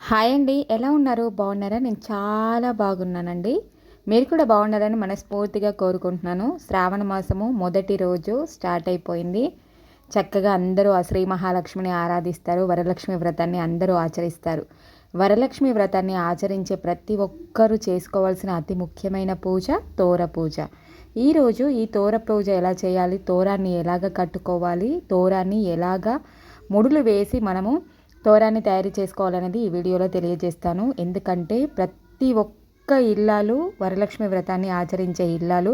Hi అండి. ఎలా ఉన్నారు? బాగున్నారా? నేను చాలా బాగున్నానండి. మీరు కూడా బాగుండాలని మనస్ఫూర్తిగా కోరుకుంటున్నాను. శ్రావణ మాసము మొదటి రోజు స్టార్ట్ అయిపోయింది. చక్కగా అందరూ ఆ శ్రీ మహాలక్ష్మిని ఆరాధిస్తారు. వరలక్ష్మి వ్రతాన్ని అందరూ ఆచరిస్తారు. వరలక్ష్మి వ్రతాన్ని ఆచరించే ప్రతి ఒక్కరూ చేసుకోవాల్సిన అతి ముఖ్యమైన పూజ తోర పూజ. ఈరోజు ఈ తోర పూజ ఎలా చేయాలి? తోరాన్ని ఎలాగ కట్టుకోవాలి? తోరాన్ని ఎలాగా ముడులు వేసి మనము తోరాన్ని తయారు చేసుకోవాలనేది ఈ వీడియోలో తెలియజేస్తాను. ఎందుకంటే ప్రతి ఒక్క ఇల్లాలు వరలక్ష్మి వ్రతాన్ని ఆచరించే ఇల్లాలు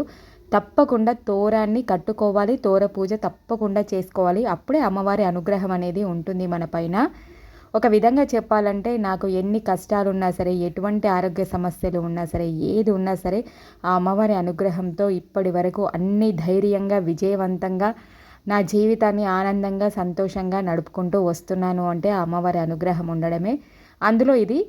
తప్పకుండా తోరాన్ని కట్టుకోవాలి. తోర పూజ తప్పకుండా చేసుకోవాలి. అప్పుడే అమ్మవారి అనుగ్రహం అనేది ఉంటుంది మన పైన. ఒక విధంగా చెప్పాలంటే నాకు ఎన్ని కష్టాలు ఉన్నా సరే, ఎటువంటి ఆరోగ్య సమస్యలు ఉన్నా సరే, ఏది ఉన్నా సరే ఆ అమ్మవారి అనుగ్రహంతో ఇప్పటి వరకు అన్ని ధైర్యంగా విజయవంతంగా నా జీవితాన్ని ఆనందంగా సంతోషంగా నడుపుకుంటూ వస్తున్నాను అంటే ఆ అమ్మవారి అనుగ్రహం ఉండడమే. అందులో ఇది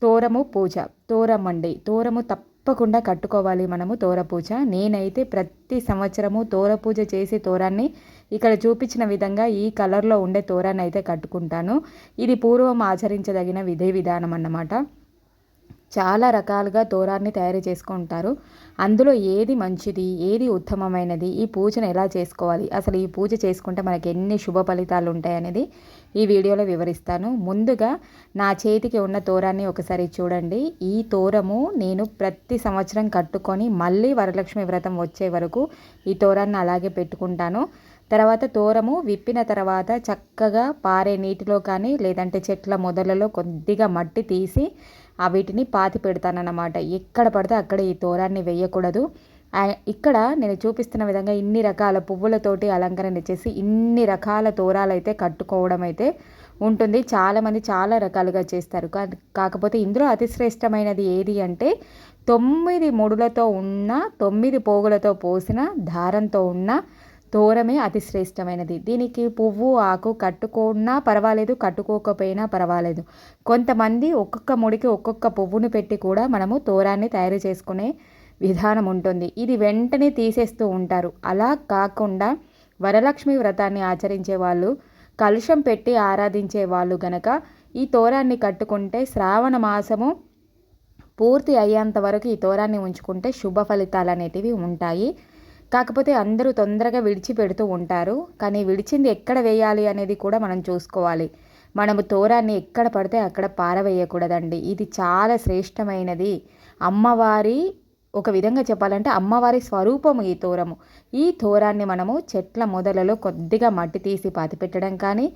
తోరము పూజ. తోరం అండి, తోరము తప్పకుండా కట్టుకోవాలి మనము. తోర పూజ నేనైతే ప్రతి సంవత్సరము తోర పూజ చేసి తోరాన్ని ఇక్కడ చూపించిన విధంగా ఈ కలర్లో ఉండే తోరాన్ని అయితే కట్టుకుంటాను. ఇది పూర్వం ఆచరించదగిన విధి విధానం అన్నమాట. చాలా రకాలుగా తోరాన్ని తయారు చేసుకుంటారు. అందులో ఏది మంచిది, ఏది ఉత్తమమైనది, ఈ పూజను ఎలా చేసుకోవాలి, అసలు ఈ పూజ చేసుకుంటే మనకి ఎన్ని శుభ ఫలితాలు ఉంటాయనేది ఈ వీడియోలో వివరిస్తాను. ముందుగా నా చేతికి ఉన్న తోరాన్ని ఒకసారి చూడండి. ఈ తోరము నేను ప్రతి సంవత్సరం కట్టుకొని మళ్ళీ వరలక్ష్మి వ్రతం వచ్చే వరకు ఈ తోరాన్ని అలాగే పెట్టుకుంటాను. తర్వాత తోరము విప్పిన తర్వాత చక్కగా పారే నీటిలో కానీ లేదంటే చెట్ల మొదలలో కొద్దిగా మట్టి తీసి వీటిని పాతి పెడతానన్నమాట. ఎక్కడ పడితే అక్కడ ఈ తోరాన్ని వేయకూడదు. ఇక్కడ నేను చూపిస్తున్న విధంగా ఇన్ని రకాల పువ్వులతోటి అలంకరణ చేసి ఇన్ని రకాల తోరాలు అయితే కట్టుకోవడం అయితే ఉంటుంది. చాలామంది చాలా రకాలుగా చేస్తారు. కాకపోతే ఇందులో అతి శ్రేష్టమైనది ఏది అంటే 9 ముడులతో ఉన్న 9 పోగులతో పోసిన దారంతో ఉన్న తోరమే అతి శ్రేష్టమైనది. దీనికి పువ్వు ఆకు కట్టుకున్నా పర్వాలేదు, కట్టుకోకపోయినా పర్వాలేదు. కొంతమంది ఒక్కొక్క ముడికి ఒక్కొక్క పువ్వును పెట్టి కూడా మనము తోరాన్ని తయారు చేసుకునే విధానం ఉంటుంది. ఇది వెంటనే తీసేస్తూ ఉంటారు. అలా కాకుండా వరలక్ష్మి వ్రతాన్ని ఆచరించే వాళ్ళు, కలుషం పెట్టి ఆరాధించే వాళ్ళు గనక ఈ తోరాన్ని కట్టుకుంటే శ్రావణ మాసము పూర్తి అయ్యేంత వరకు ఈ తోరాన్ని ఉంచుకుంటే శుభ ఫలితాలు అనేటివి ఉంటాయి. కాకపోతే అందరూ తొందరగా విడిచిపెడుతూ ఉంటారు. కానీ విడిచింది ఎక్కడ వేయాలి అనేది కూడా మనం చూసుకోవాలి. మనము తోరాన్ని ఎక్కడ పడితే అక్కడ పారవేయకూడదండి. ఇది చాలా శ్రేష్టమైనది. అమ్మవారి ఒక విధంగా చెప్పాలంటే అమ్మవారి స్వరూపము ఈ తోరము. ఈ తోరాన్ని మనము చెట్ల మొదలలో కొద్దిగా మట్టి తీసి పాతిపెట్టడం కానీ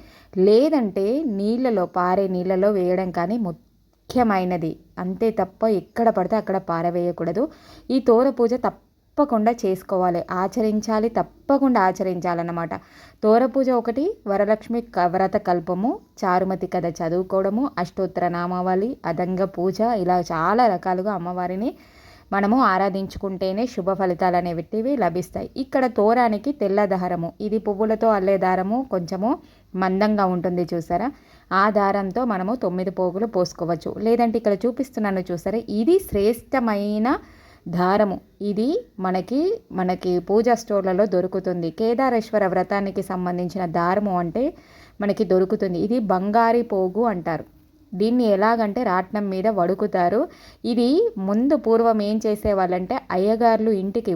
లేదంటే నీళ్ళలో పారే నీళ్ళలో వేయడం కానీ ముఖ్యమైనది. అంతే తప్ప ఎక్కడ పడితే అక్కడ పారవేయకూడదు. ఈ తోర పూజ తప్పకుండా చేసుకోవాలి, ఆచరించాలి, తప్పకుండా ఆచరించాలన్నమాట. తోర పూజ ఒకటి, వరలక్ష్మి వ్రత కల్పము, చారుమతి కథ చదువుకోవడము, అష్టోత్తర నామావళి, అదంగ పూజ, ఇలా చాలా రకాలుగా అమ్మవారిని మనము ఆరాధించుకుంటేనే శుభ ఫలితాలు అనేవి లభిస్తాయి. ఇక్కడ తోరానికి తెల్ల దారము, ఇది పువ్వులతో అల్లే దారము, కొంచెము మందంగా ఉంటుంది చూసారా, ఆ దారంతో మనము 9 పోగులు పోసుకోవచ్చు. లేదంటే ఇక్కడ చూపిస్తున్నాను చూసారా, ఇది శ్రేష్టమైన దారము. ఇది మనకి పూజా స్టోర్లలో దొరుకుతుంది. కేదారేశ్వర వ్రతానికి సంబంధించిన దారము అంటే మనకి దొరుకుతుంది. ఇది బంగారి పోగు అంటారు. దీన్ని ఎలాగంటే రాట్నం మీద వడుకుతారు. ఇది ముందు పూర్వం ఏం చేసేవాళ్ళంటే అయ్యగారులు ఇంటికి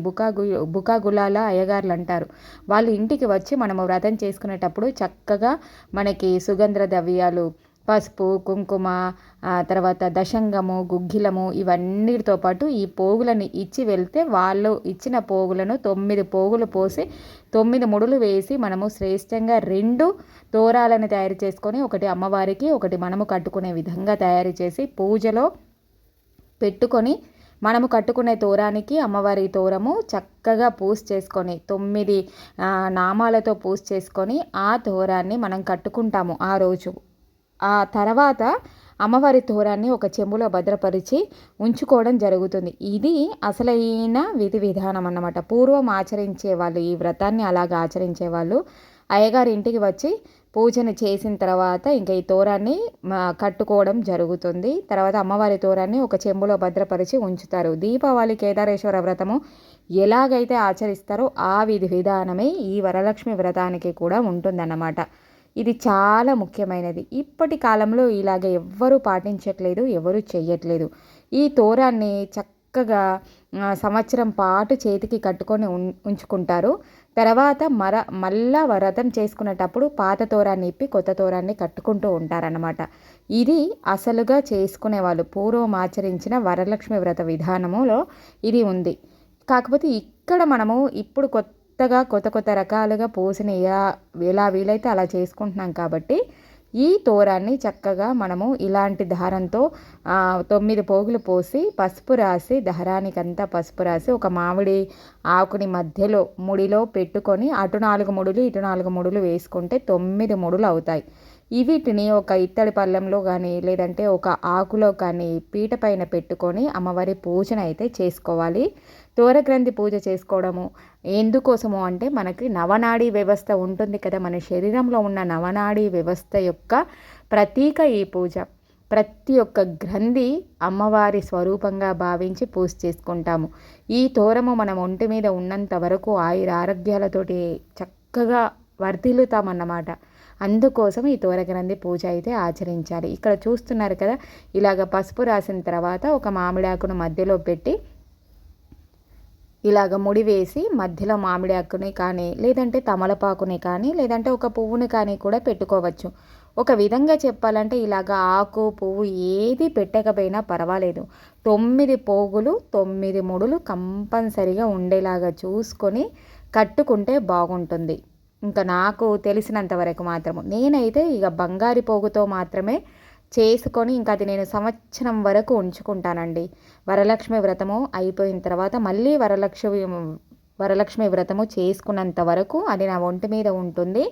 బుకాగులాల అయ్యగారులు అంటారు. వాళ్ళు ఇంటికి వచ్చి మనము వ్రతం చేసుకునేటప్పుడు చక్కగా మనకి సుగంధ ద్రవ్యాలు, పసుపు, కుంకుమ, తర్వాత దశంగము, గుగ్గిలము, ఇవన్నిటితో పాటు ఈ పోగులను ఇచ్చి వెళ్తే వాళ్ళు ఇచ్చిన పోగులను 9 పోగులు పోసి 9 ముడులు వేసి మనము శ్రేష్టంగా 2 తోరాలను తయారు చేసుకొని ఒకటి అమ్మవారికి ఒకటి మనము కట్టుకునే విధంగా తయారు చేసి పూజలో పెట్టుకొని మనము కట్టుకునే తోరానికి అమ్మవారి తోరము చక్కగా పూజ చేసుకొని 9 నామాలతో పూజ చేసుకొని ఆ తోరాన్ని మనం కట్టుకుంటాము ఆ రోజు. ఆ తర్వాత అమ్మవారి తోరాన్ని ఒక చెంబులో భద్రపరిచి ఉంచుకోవడం జరుగుతుంది. ఇది అసలైన విధి విధానం అన్నమాట. పూర్వం ఆచరించేవాళ్ళు ఈ వ్రతాన్ని అలాగ ఆచరించేవాళ్ళు. అయ్యగారి ఇంటికి వచ్చి పూజను చేసిన తర్వాత ఇంకా ఈ తోరాన్ని కట్టుకోవడం జరుగుతుంది. తర్వాత అమ్మవారి తోరాన్ని ఒక చెంబులో భద్రపరిచి ఉంచుతారు. దీపావళి కేదారేశ్వర వ్రతము ఎలాగైతే ఆచరిస్తారో ఆ విధి విధానమే ఈ వరలక్ష్మి వ్రతానికి కూడా ఉంటుందన్నమాట. ఇది చాలా ముఖ్యమైనది. ఇప్పటి కాలంలో ఇలాగ ఎవ్వరూ పాటించట్లేదు, ఎవరు చెయ్యట్లేదు. ఈ తోరాన్ని చక్కగా సంవత్సరం పాటు చేతికి కట్టుకొని ఉంచుకుంటారు. తర్వాత మళ్ళా వ్రతం చేసుకునేటప్పుడు పాత తోరాన్ని ఇప్పి కొత్త తోరాన్ని కట్టుకుంటూ ఉంటారన్నమాట. ఇది అసలుగా చేసుకునేవాళ్ళు పూర్వం ఆచరించిన వరలక్ష్మి వ్రత విధానములో ఇది ఉంది. కాకపోతే ఇక్కడ మనము ఇప్పుడు కొత్తగా కొత్త రకాలుగా పూసని ఎలా వీలైతే అలా చేసుకుంటున్నాం కాబట్టి ఈ తోరాన్ని చక్కగా మనము ఇలాంటి దారంతో 9 పోగులు పోసి పసుపు రాసి దారానికంతా పసుపు రాసి ఒక మామిడి ఆకుని మధ్యలో ముడిలో పెట్టుకొని అటు 4 ముడులు ఇటు 4 ముడులు వేసుకుంటే 9 ముడులు అవుతాయి. వీటిని ఒక ఇత్తడి పళ్ళెంలో కానీ లేదంటే ఒక ఆకులో కానీ పీట పైన పెట్టుకొని అమ్మవారి పూజన అయితే చేసుకోవాలి. తోరగ్రంథి పూజ చేసుకోవడము ఎందుకోసము అంటే మనకి నవనాడీ వ్యవస్థ ఉంటుంది కదా, మన శరీరంలో ఉన్న నవనాడీ వ్యవస్థ యొక్క ప్రతీక ఈ పూజ. ప్రతి ఒక్క గ్రంథి అమ్మవారి స్వరూపంగా భావించి పూజ చేసుకుంటాము. ఈ తోరము మనం ఒంటి మీద ఉన్నంత వరకు ఆరోగ్యాలతోటి చక్కగా వర్ధిల్లుతామన్నమాట. అందుకోసం ఈ తోరగ్రంథి పూజ అయితే ఆచరించాలి. ఇక్కడ చూస్తున్నారు కదా, ఇలాగ పసుపు రాసిన తర్వాత ఒక మామిడాకును మధ్యలో పెట్టి ఇలాగ ముడి వేసి మధ్యలో మామిడి ఆకుని కానీ లేదంటే తమలపాకుని కానీ లేదంటే ఒక పువ్వుని కానీ కూడా పెట్టుకోవచ్చు. ఒక విధంగా చెప్పాలంటే ఇలాగ ఆకు పువ్వు ఏది పెట్టకపోయినా పర్వాలేదు. 9 పోగులు 9 ముడులు కంపల్సరిగా ఉండేలాగా చూసుకొని కట్టుకుంటే బాగుంటుంది. ఇంకా నాకు తెలిసినంత వరకు మాత్రము నేనైతే ఇక బంగారు పోగుతో మాత్రమే చేసుకొని ఇంకా అది నేను సంవత్సరం వరకు ఉంచుకుంటానండి. వరలక్ష్మి వ్రతము అయిపోయిన తర్వాత మళ్ళీ వరలక్ష్మి వ్రతము చేసుకున్నంత వరకు అది నా ఒంటి మీద ఉంటుంది.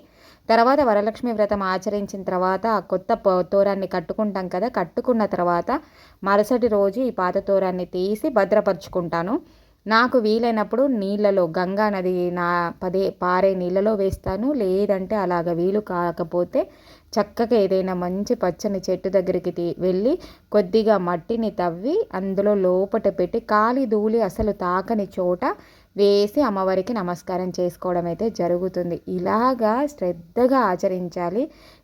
తర్వాత వరలక్ష్మి వ్రతం ఆచరించిన తర్వాత ఆ కొత్త తోరాన్ని కట్టుకుంటాం కదా, కట్టుకున్న తర్వాత మరుసటి రోజు ఈ పాత తోరాన్ని తీసి భద్రపరుచుకుంటాను. నాకు వీలైనప్పుడు నీళ్ళలో గంగా నది పారే నీళ్ళలో వేస్తాను. లేదంటే అలాగ వీలు కాకపోతే చక్కగా ఏదైనా మంచి పచ్చని చెట్టు దగ్గరికి వెళ్ళి కొద్దిగా మట్టిని తవ్వి అందులో లోపట పెట్టి కాలి ధూళి అసలు తాకని చోట వేసి అమ్మవారికి నమస్కారం చేసుకోవడం అయితే జరుగుతుంది. ఇలాగా శ్రద్ధగా ఆచరించాలి,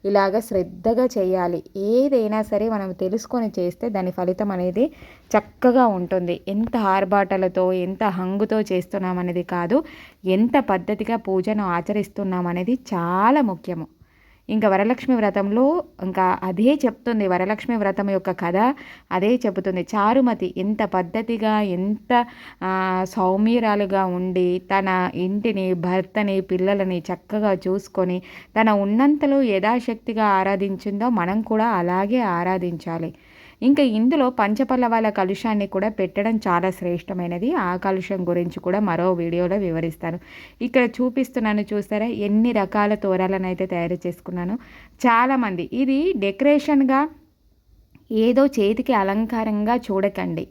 ఇలాగ శ్రద్ధగా చేయాలి. ఏదైనా సరే మనం తెలుసుకొని చేస్తే దాని ఫలితం అనేది చక్కగా ఉంటుంది. ఎంత ఆర్భాటాలతో ఎంత హంగుతో చేస్తున్నామనేది కాదు, ఎంత పద్ధతిగా పూజను ఆచరిస్తున్నామనేది చాలా ముఖ్యము. ఇంకా వరలక్ష్మి వ్రతంలో ఇంకా అదే చెప్తుంది, వరలక్ష్మి వ్రతం యొక్క కథ అదే చెబుతుంది. చారుమతి ఎంత పద్ధతిగా ఎంత సౌమ్యురాలుగా ఉండి తన ఇంటిని భర్తని పిల్లలని చక్కగా చూసుకొని తన ఉన్నంతలో యథాశక్తిగా ఆరాధించిందో మనం కూడా అలాగే ఆరాధించాలి. ఇంకా ఇందులో పంచపల్లవాల కలుషాన్ని కూడా పెట్టడం చాలా శ్రేష్టమైనది. ఆ కలుషం గురించి కూడా మరో వీడియోలో వివరిస్తాను. ఇక్కడ చూపిస్తున్నాను చూస్తారా, ఎన్ని రకాల తోరాలను అయితే తయారు చేసుకున్నాను. చాలామంది ఇది డెకరేషన్గా ఏదో చేతికి అలంకారంగా చూడకండి.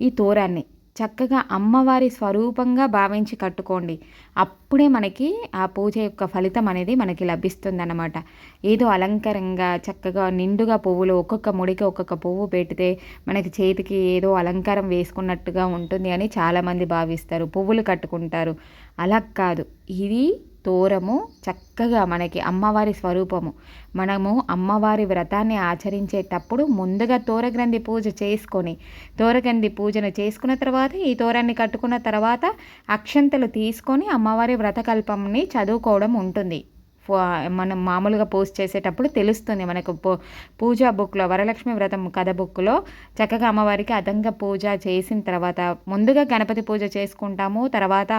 ఈ తోరాన్ని చక్కగా అమ్మవారి స్వరూపంగా భావించి కట్టుకోండి. అప్పుడే మనకి ఆ పూజ యొక్క ఫలితం అనేది మనకి లభిస్తుందన్నమాట. ఏదో అలంకారంగా చక్కగా నిండుగా పువ్వులు ఒక్కొక్క ముడికి ఒక్కొక్క పువ్వు పెడితే మనకి చేతికి ఏదో అలంకారం వేసుకున్నట్టుగా ఉంటుంది అని చాలామంది భావిస్తారు, పువ్వులు కట్టుకుంటారు. అలా కాదు, ఇది తోరము చక్కగా మనకి అమ్మవారి స్వరూపము. మనము అమ్మవారి వ్రతాన్ని ఆచరించేటప్పుడు ముందుగా తోరగ్రంథి పూజ చేసుకొని తోరగ్రంథి పూజను చేసుకున్న తర్వాత ఈ తోరాన్ని కట్టుకున్న తర్వాత అక్షంతలు తీసుకొని అమ్మవారి వ్రతకల్పంని చదువుకోవడం ఉంటుంది. మనం మామూలుగా పోస్ట్ చేసేటప్పుడు తెలుస్తుంది మనకు. పూజా బుక్లో వరలక్ష్మి వ్రతం కథ బుక్లో చక్కగా అమ్మవారికి అదంగా పూజ చేసిన తర్వాత ముందుగా గణపతి పూజ చేసుకుంటాము. తర్వాత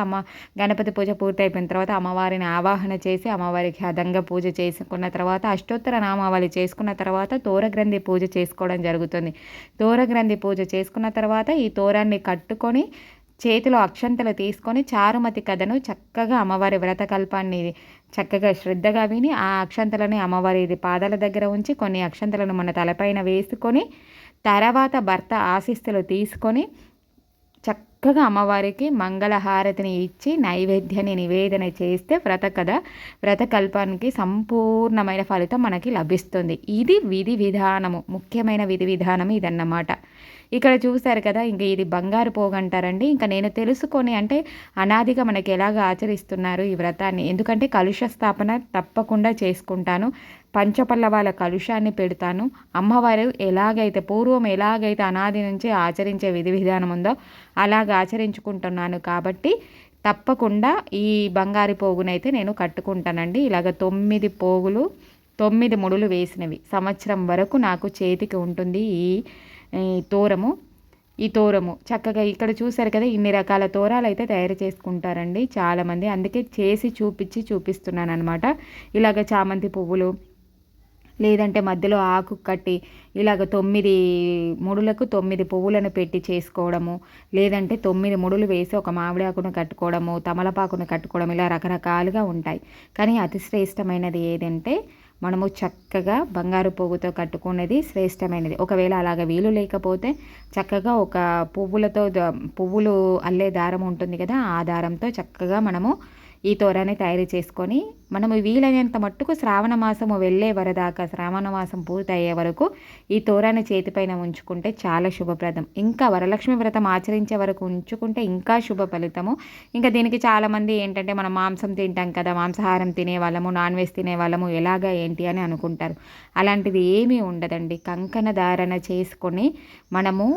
గణపతి పూజ పూర్తయిపోయిన తర్వాత అమ్మవారిని ఆవాహన చేసి అమ్మవారికి అదంగా పూజ చేసుకున్న తర్వాత అష్టోత్తర నామావళి చేసుకున్న తర్వాత తోరగ్రంథి పూజ చేసుకోవడం జరుగుతుంది. తోరగ్రంథి పూజ చేసుకున్న తర్వాత ఈ తోరాన్ని కట్టుకొని చేతిలో అక్షంతలు తీసుకొని చారుమతి కథను చక్కగా అమ్మవారి వ్రతకల్పాన్ని చక్కగా శ్రద్ధగా విని ఆ అక్షంతలని అమ్మవారి పాదాల దగ్గర ఉంచి కొన్ని అక్షంతలను మన తలపైన వేసుకొని తర్వాత భర్త ఆశీస్సులు తీసుకొని చక్కగా అమ్మవారికి మంగళహారతిని ఇచ్చి నైవేద్యాన్ని నివేదన చేస్తే వ్రతకల్పానికి సంపూర్ణమైన ఫలితం మనకి లభిస్తుంది. ఇది విధి విధానము, ముఖ్యమైన విధి విధానం ఇదన్నమాట. ఇక్కడ చూసారు కదా, ఇంక ఇది బంగారు పోగు అంటారండి. ఇంకా నేను తెలుసుకొని అంటే అనాదిగా మనకి ఎలాగ ఆచరిస్తున్నారు ఈ వ్రతాన్ని, ఎందుకంటే కలుష స్థాపన తప్పకుండా చేసుకుంటాను. పంచపల్లవాల కలుషాన్ని పెడతాను. అమ్మవారు ఎలాగైతే పూర్వం ఎలాగైతే అనాది నుంచి ఆచరించే విధి విధానం ఉందో అలాగ ఆచరించుకుంటున్నాను కాబట్టి తప్పకుండా ఈ బంగారు పోగునైతే నేను కట్టుకుంటానండి. ఇలాగ 9 పోగులు 9 ముడులు వేసినవి సంవత్సరం వరకు నాకు చేతికి ఉంటుంది ఈ తోరము. ఈ తోరము చక్కగా ఇక్కడ చూసారు కదా, ఇన్ని రకాల తోరాలు అయితే తయారు చేసుకుంటారండి చాలామంది. అందుకే చేసి చూపిస్తున్నాను అనమాట. ఇలాగ చామంతి పువ్వులు, లేదంటే మధ్యలో ఆకు కట్టి ఇలాగ 9 ముడులకు 9 పువ్వులను పెట్టి చేసుకోవడము, లేదంటే 9 ముడులు వేసి ఒక మామిడి ఆకును కట్టుకోవడము, తమలపాకును కట్టుకోవడం, ఇలా రకరకాలుగా ఉంటాయి. కానీ అతి శ్రేష్టమైనది ఏదంటే మనము చక్కగా బంగారు పోగుతో కట్టుకునేది శ్రేష్టమైనది. ఒకవేళ అలాగ వీలు లేకపోతే చక్కగా ఒక పువ్వులు అల్లే దారం ఉంటుంది కదా, ఆ దారంతో చక్కగా మనము ఈ తోరాన్ని తయారు చేసుకొని మనము వీలైనంత మట్టుకు శ్రావణ మాసము వెళ్ళే వరదాకా, శ్రావణ మాసం పూర్తి అయ్యే వరకు ఈ తోరాన్ని చేతిపైన ఉంచుకుంటే చాలా శుభప్రదం. ఇంకా వరలక్ష్మి వ్రతం ఆచరించే వరకు ఉంచుకుంటే ఇంకా శుభ ఫలితము. ఇంకా దీనికి చాలామంది ఏంటంటే మనం మాంసం తింటాం కదా, మాంసాహారం తినేవాళ్ళము, నాన్ వెజ్ తినేవాళ్ళము, ఎలాగా ఏంటి అని అనుకుంటారు. అలాంటిది ఏమీ ఉండదండి. కంకణ ధారణ చేసుకొని మనము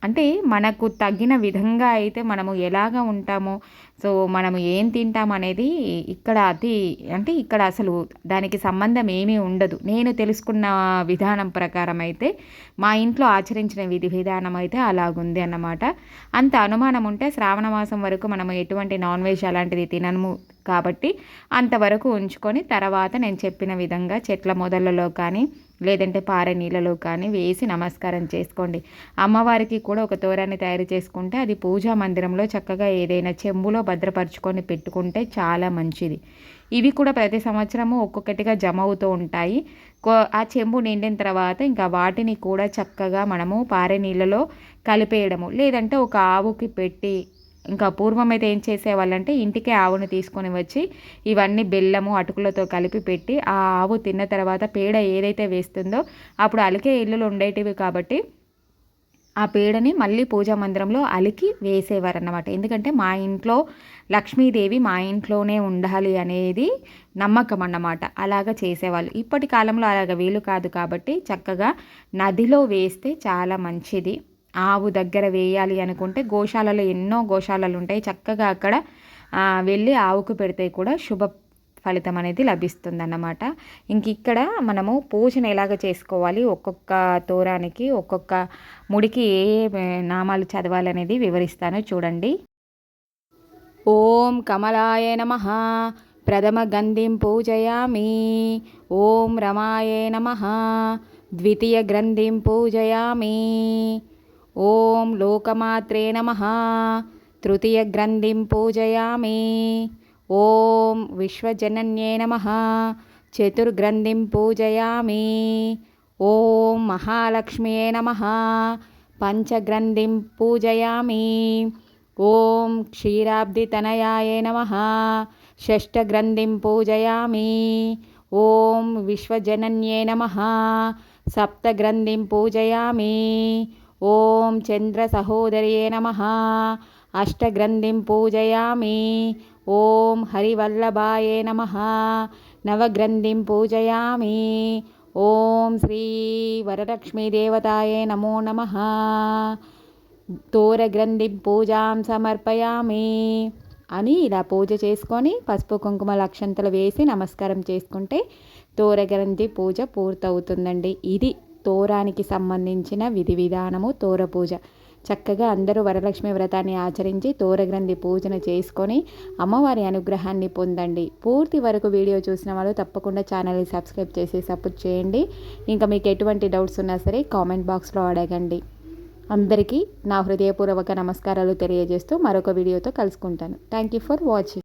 అంటే మనకు తగిన విధంగా అయితే మనము ఎలాగ ఉంటామో, సో మనము ఏం తింటాం అనేది ఇక్కడ అసలు దానికి సంబంధం ఏమీ ఉండదు. నేను తెలుసుకున్న విధానం ప్రకారం అయితే మా ఇంట్లో ఆచరించిన విధి విధానం అయితే అలాగుంది అన్నమాట. అంత అనుమానం ఉంటే శ్రావణ మాసం వరకు మనము ఎటువంటి నాన్ వెజ్ అలాంటిది తినము కాబట్టి అంతవరకు ఉంచుకొని తర్వాత నేను చెప్పిన విధంగా చెట్ల మొదళ్ళలో కానీ లేదంటే పారే నీళ్ళలో కానీ వేసి నమస్కారం చేసుకోండి. అమ్మవారికి కూడా ఒక తోరాన్ని తయారు చేసుకుంటే అది పూజా మందిరంలో చక్కగా ఏదైనా చెంబులో భద్రపరుచుకొని పెట్టుకుంటే చాలా మంచిది. ఇవి కూడా ప్రతి సంవత్సరము ఒక్కొక్కటిగా జమ అవుతూ ఉంటాయి. ఆ చెంబు నిండిన తర్వాత ఇంకా వాటిని కూడా చక్కగా మనము పారే నీళ్ళలో కలిపేయడము, లేదంటే ఒక ఆవుకి పెట్టి, ఇంకా పూర్వం అయితే ఏం చేసేవాళ్ళంటే ఇంటికే ఆవును తీసుకొని వచ్చి ఇవన్నీ బెల్లము అటుకులతో కలిపి పెట్టి ఆ ఆవు తిన్న తర్వాత పేడ ఏదైతే వేస్తుందో అప్పుడు అలికే ఇల్లులు ఉండేటివి కాబట్టి ఆ పేడని మళ్ళీ పూజా మందిరంలో అలికి వేసేవారన్నమాట. ఎందుకంటే మా ఇంట్లో లక్ష్మీదేవి మా ఇంట్లోనే ఉండాలి అనేది నమ్మకం అన్నమాట. అలాగ చేసేవాళ్ళు. ఇప్పటి కాలంలో అలాగ వీలు కాదు కాబట్టి చక్కగా నదిలో వేస్తే చాలా మంచిది. ఆవు దగ్గర వేయాలి అనుకుంటే గోశాలలో ఎన్నో గోశాలలు ఉంటాయి, చక్కగా అక్కడ వెళ్ళి ఆవుకు పెడితే కూడా శుభ ఫలితం అనేది లభిస్తుందన్నమాట. ఇంక ఇక్కడ మనము పూజను ఎలాగ చేసుకోవాలి, ఒక్కొక్క తోరానికి ఒక్కొక్క ముడికి ఏ నామాలు చదవాలనేది వివరిస్తాను చూడండి. ఓం కమలాయ నమః ప్రథమ గంధిం పూజయామి. ఓం రమాయే నమః ద్వితీయ గ్రంథిం పూజయామి. ఓం లోకమాత్రే నమః తృతీయ గ్రంథిం పూజయామి. ఓం విశ్వజనన్యే నమః చతుర్గ్రంథిం పూజయామి. ఓం మహాలక్ష్మ్యే నమః పంచగ్రంథిం పూజయామి. ఓం క్షీరాబ్ధితనయాయ నమః షష్ఠగ్రంథిం పూజయామి. ఓం విశ్వజనన్యే నమః సప్తగ్రంథిం పూజయామి. ఓం చంద్ర సహోదర్యే నమః అష్టగ్రంథిం పూజయామి. ఓం హరివల్లభాయే నమః నవగ్రంథిం పూజయామి. ఓం శ్రీ వరలక్ష్మీదేవతాయే నమో నమః తోరగ్రంథిం పూజాం సమర్పయామి అని ఇలా పూజ చేసుకొని పసుపు కుంకుమ అక్షంతలు వేసి నమస్కారం చేసుకుంటే తోరగ్రంథి పూజ పూర్తవుతుందండి. ఇది తోరానికి సంబంధించిన విధి విధానము, తోర పూజ. చక్కగా అందరూ వరలక్ష్మి వ్రతాన్ని ఆచరించి తోరగ్రంథి పూజన చేసుకొని అమ్మవారి అనుగ్రహాన్ని పొందండి. పూర్తి వరకు వీడియో చూసిన వాళ్ళు తప్పకుండా ఛానల్ని సబ్స్క్రైబ్ చేసి సపోర్ట్ చేయండి. ఇంకా మీకు ఎటువంటి డౌట్స్ ఉన్నా సరే కామెంట్ బాక్స్లో అడగండి. అందరికీ నా హృదయపూర్వక నమస్కారాలు తెలియజేస్తూ మరొక వీడియోతో కలుసుకుంటాను. Thank you for watching.